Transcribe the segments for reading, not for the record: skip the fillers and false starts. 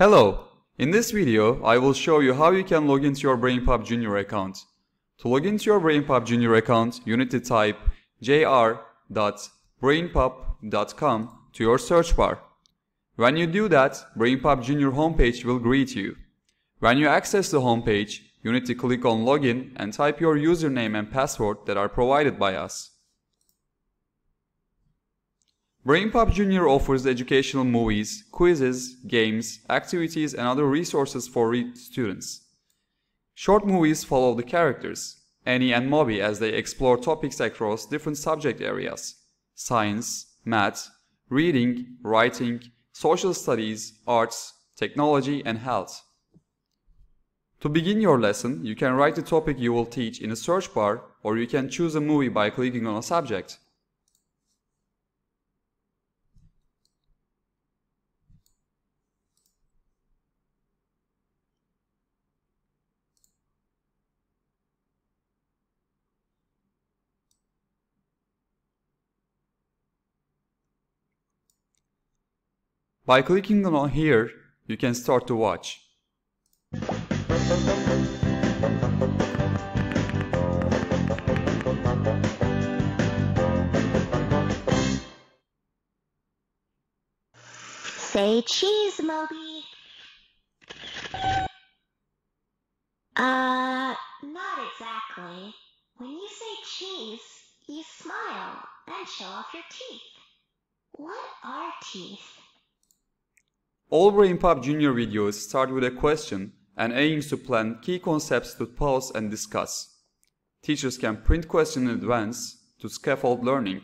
Hello! In this video, I will show you how you can log into your BrainPOP Jr account. To log into your BrainPOP Jr account, you need to type jr.brainpop.com to your search bar. When you do that, BrainPOP Jr homepage will greet you. When you access the homepage, you need to click on Login and type your username and password that are provided by us. BrainPOP Jr offers educational movies, quizzes, games, activities and other resources for students. Short movies follow the characters, Annie and Moby, as they explore topics across different subject areas: science, math, reading, writing, social studies, arts, technology and health. To begin your lesson, you can write the topic you will teach in a search bar, or you can choose a movie by clicking on a subject. By clicking on here, you can start to watch. Say cheese, Moby. Not exactly. When you say cheese, you smile and show off your teeth. What are teeth? All BrainPOP Jr videos start with a question and aims to plant key concepts to pause and discuss. Teachers can print questions in advance to scaffold learning.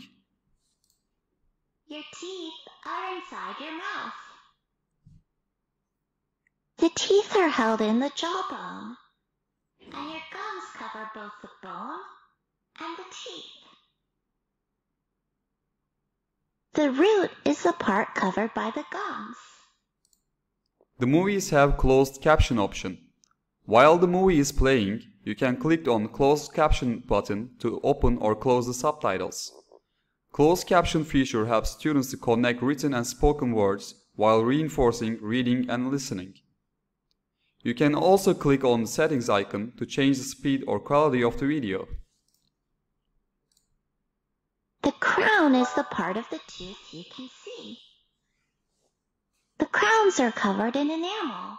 Your teeth are inside your mouth. The teeth are held in the jawbone, and your gums cover both the bone and the teeth. The root is the part covered by the gums. The movies have closed caption option. While the movie is playing, you can click on closed caption button to open or close the subtitles. Closed caption feature helps students to connect written and spoken words while reinforcing reading and listening. You can also click on the settings icon to change the speed or quality of the video. The crown is the part of the tooth you can see. The crowns are covered in enamel.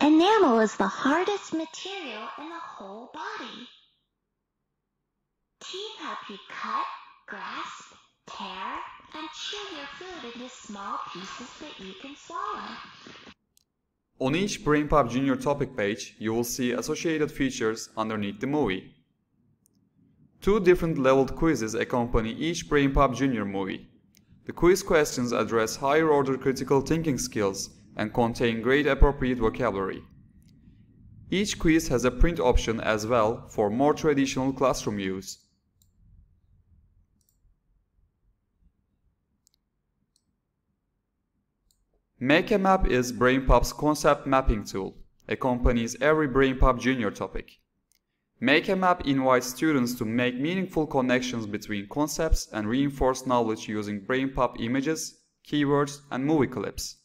Enamel is the hardest material in the whole body. Teeth help you cut, grasp, tear, and chew your food into small pieces that you can swallow. On each BrainPOP Jr topic page, you will see associated features underneath the movie. Two different leveled quizzes accompany each BrainPOP Jr movie. The quiz questions address higher-order critical thinking skills and contain grade-appropriate vocabulary. Each quiz has a print option as well for more traditional classroom use. Make a Map is BrainPOP's concept mapping tool, accompanies every BrainPOP Jr topic. Make a Map invites students to make meaningful connections between concepts and reinforce knowledge using BrainPOP images, keywords, and movie clips.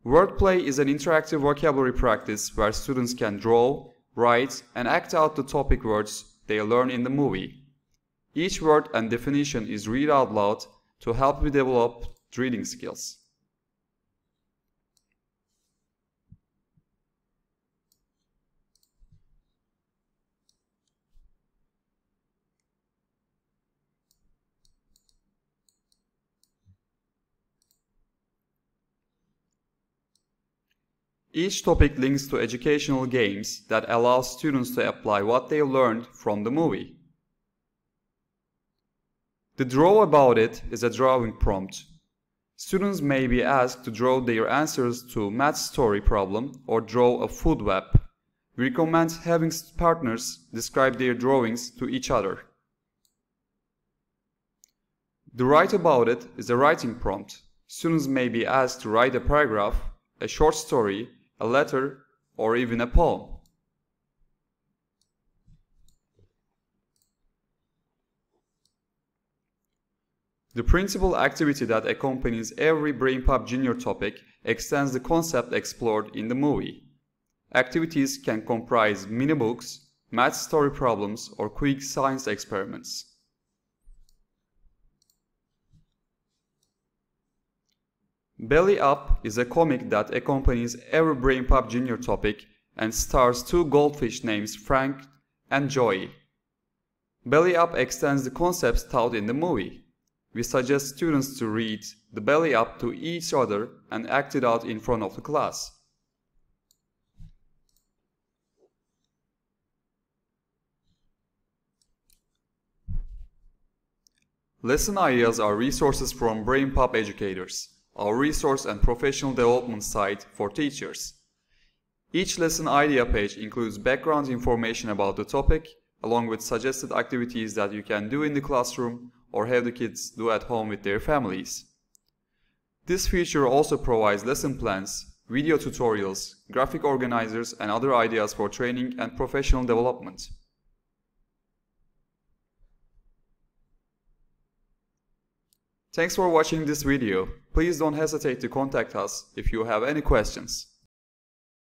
Wordplay is an interactive vocabulary practice where students can draw, write, and act out the topic words they learn in the movie. Each word and definition is read out loud to help you develop reading skills. Each topic links to educational games that allow students to apply what they learned from the movie. The Draw About It is a drawing prompt. Students may be asked to draw their answers to math story problem or draw a food web. We recommend having partners describe their drawings to each other. The Write About It is a writing prompt. Students may be asked to write a paragraph, a short story, a letter, or even a poem. The principal activity that accompanies every BrainPOP Jr. topic extends the concept explored in the movie. Activities can comprise mini-books, math story problems, or quick science experiments. Belly Up is a comic that accompanies every BrainPOP Jr. topic and stars two goldfish named Frank and Joey. Belly Up extends the concepts taught in the movie. We suggest students to read the Belly Up to each other and act it out in front of the class. Lesson ideas are resources from BrainPOP educators, our resource and professional development site for teachers. Each lesson idea page includes background information about the topic, along with suggested activities that you can do in the classroom or have the kids do at home with their families. This feature also provides lesson plans, video tutorials, graphic organizers, and other ideas for training and professional development. Thanks for watching this video. Please don't hesitate to contact us if you have any questions.